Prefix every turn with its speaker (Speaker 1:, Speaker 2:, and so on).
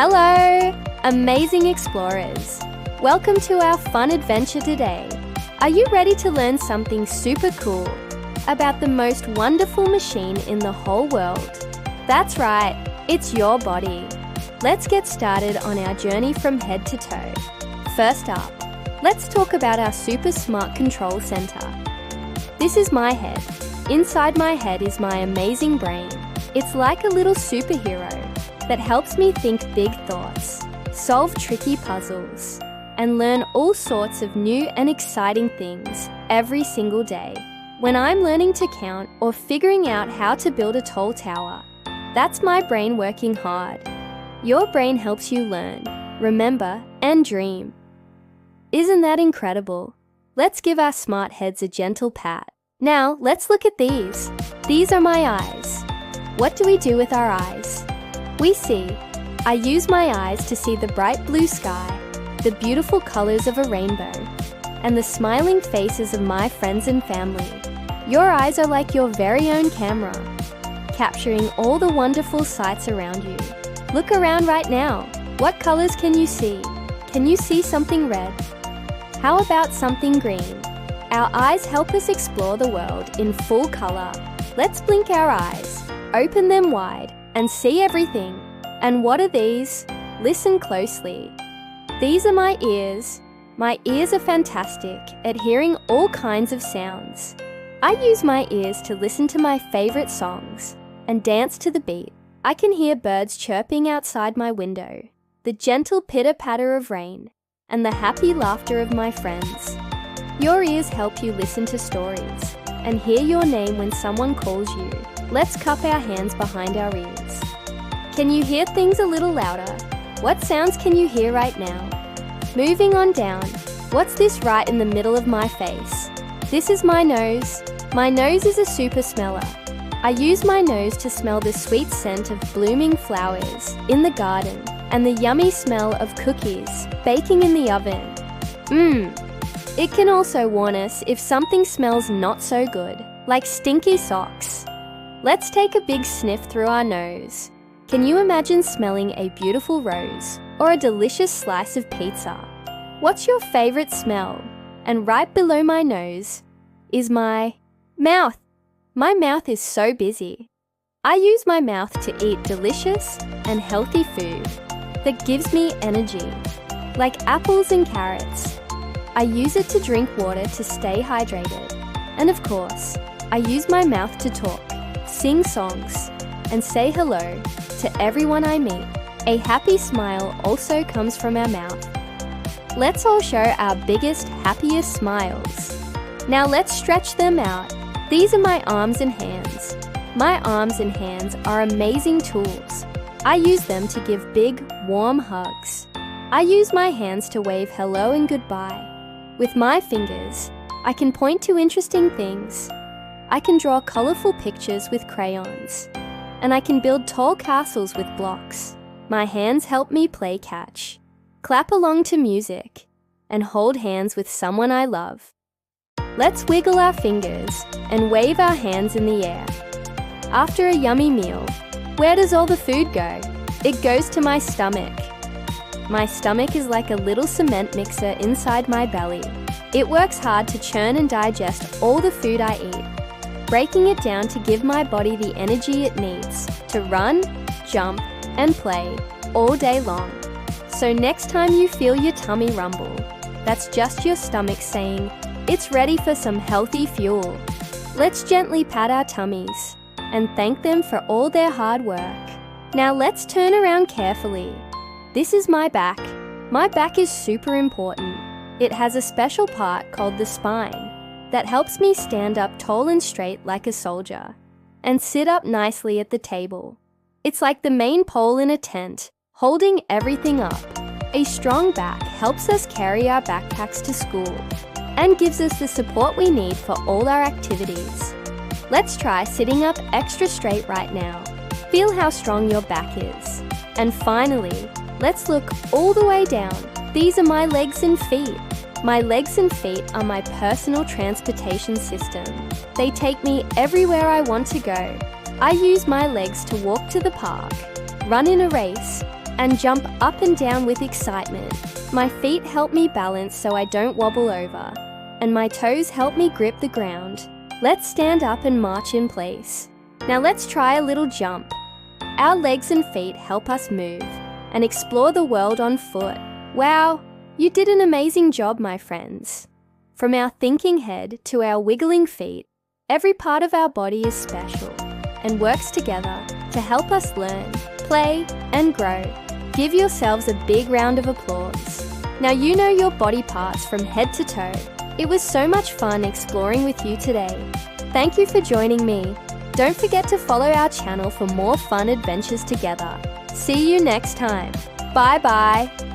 Speaker 1: Hello, amazing explorers! Welcome to our fun adventure today. Are you ready to learn something super cool about the most wonderful machine in the whole world? That's right, it's your body. Let's get started on our journey from head to toe. First up, let's talk about our super smart control center. This is my head. Inside my head is my amazing brain. It's like a little superhero that helps me think big thoughts, solve tricky puzzles, and learn all sorts of new and exciting things every single day. When I'm learning to count or figuring out how to build a tall tower, that's my brain working hard. Your brain helps you learn, remember, and dream. Isn't that incredible? Let's give our smart heads a gentle pat. Now, let's look at these. These are my eyes. What do we do with our eyes? We see. I use my eyes to see the bright blue sky, the beautiful colors of a rainbow, and the smiling faces of my friends and family. Your eyes are like your very own camera, capturing all the wonderful sights around you. Look around right now. What colors can you see? Can you see something red? How about something green? Our eyes help us explore the world in full color. Let's blink our eyes, open them wide, and see everything. And what are these? Listen closely. These are my ears. My ears are fantastic at hearing all kinds of sounds. I use my ears to listen to my favorite songs and dance to the beat. I can hear birds chirping outside my window, the gentle pitter-patter of rain, and the happy laughter of my friends. Your ears help you listen to stories and hear your name when someone calls you. Let's cup our hands behind our ears. Can you hear things a little louder? What sounds can you hear right now? Moving on down, what's this right in the middle of my face? This is my nose. My nose is a super smeller. I use my nose to smell the sweet scent of blooming flowers in the garden and the yummy smell of cookies baking in the oven. It can also warn us if something smells not so good, like stinky socks. Let's take a big sniff through our nose. Can you imagine smelling a beautiful rose or a delicious slice of pizza? What's your favorite smell? And right below my nose is my mouth. My mouth is so busy. I use my mouth to eat delicious and healthy food that gives me energy, like apples and carrots. I use it to drink water to stay hydrated. And of course, I use my mouth to talk, sing songs, and say hello to everyone I meet. A happy smile also comes from our mouth. Let's all show our biggest, happiest smiles. Now let's stretch them out. These are my arms and hands. My arms and hands are amazing tools. I use them to give big, warm hugs. I use my hands to wave hello and goodbye. With my fingers, I can point to interesting things. I can draw colorful pictures with crayons. And I can build tall castles with blocks. My hands help me play catch, clap along to music, and hold hands with someone I love. Let's wiggle our fingers and wave our hands in the air. After a yummy meal, where does all the food go? It goes to my stomach. My stomach is like a little cement mixer inside my belly. It works hard to churn and digest all the food I eat, breaking it down to give my body the energy it needs to run, jump, and play all day long. So next time you feel your tummy rumble, that's just your stomach saying, it's ready for some healthy fuel. Let's gently pat our tummies and thank them for all their hard work. Now let's turn around carefully. This is my back. My back is super important. It has a special part called the spine that helps me stand up tall and straight like a soldier and sit up nicely at the table. It's like the main pole in a tent, holding everything up. A strong back helps us carry our backpacks to school and gives us the support we need for all our activities. Let's try sitting up extra straight right now. Feel how strong your back is. And finally, let's look all the way down. These are my legs and feet. My legs and feet are my personal transportation system. They take me everywhere I want to go. I use my legs to walk to the park, run in a race, and jump up and down with excitement. My feet help me balance so I don't wobble over, and my toes help me grip the ground. Let's stand up and march in place. Now let's try a little jump. Our legs and feet help us move and explore the world on foot. Wow, you did an amazing job, my friends. From our thinking head to our wiggling feet, every part of our body is special and works together to help us learn, play, and grow. Give yourselves a big round of applause. Now you know your body parts from head to toe. It was so much fun exploring with you today. Thank you for joining me. Don't forget to follow our channel for more fun adventures together. See you next time. Bye bye.